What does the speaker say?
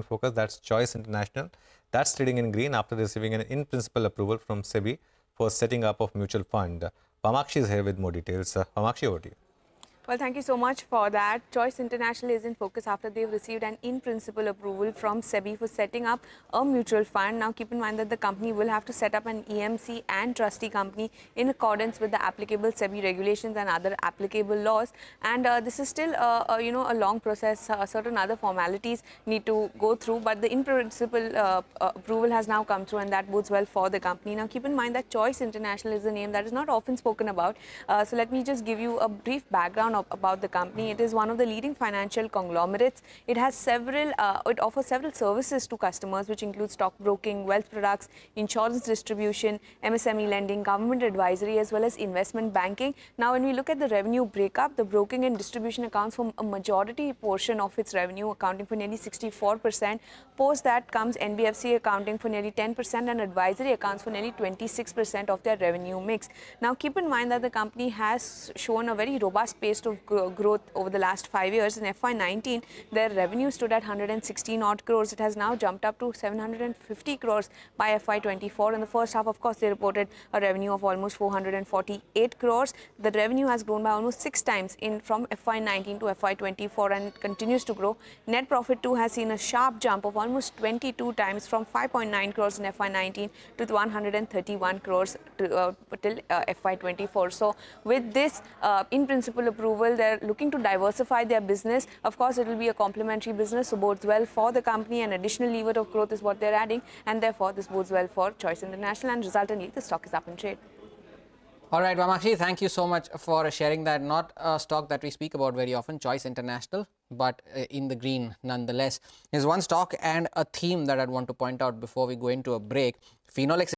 focus, that's Choice International. That's trading in green after receiving an in-principle approval from SEBI for setting up of mutual fund. Pamakshi is here with more details. Pamakshi, over to you. Well, thank you so much for that. Choice International is in focus after they've received an in-principle approval from SEBI for setting up a mutual fund. Now, keep in mind that the company will have to set up an EMC and trustee company in accordance with the applicable SEBI regulations and other applicable laws. And this is still, a long process. Certain other formalities need to go through, but the in-principle approval has now come through, and that bodes well for the company. Now, keep in mind that Choice International is a name that is not often spoken about. So let me just give you a brief background about the company. It is one of the leading financial conglomerates. It has it offers several services to customers, which include stockbroking, wealth products, insurance distribution, MSME lending, government advisory, as well as investment banking. Now, when we look at the revenue breakup, the broking and distribution accounts for a majority portion of its revenue, accounting for nearly 64%. Post that comes NBFC accounting for nearly 10%, and advisory accounts for nearly 26% of their revenue mix. Now, keep in mind that the company has shown a very robust pace of growth over the last 5 years. In FY19, their revenue stood at 116 odd crores. It has now jumped up to 750 crores by FY24. In the first half, of course, they reported a revenue of almost 448 crores. The revenue has grown by almost 6 times from FY19 to FY24 and continues to grow. Net profit too has seen a sharp jump of almost 22 times from 5.9 crores in FY19 to 131 crores till FY24. So with this in-principle approval, they're looking to diversify their business. Of course, it will be a complementary business, so bodes well for the company. An additional lever of growth is what they're adding, and therefore this bodes well for Choice International, and resultantly the stock is up in trade. All right, Pamakshi, thank you so much for sharing that. Not a stock that we speak about very often, Choice International, but in the green nonetheless. There's one stock and a theme that I'd want to point out before we go into a break. Phenolics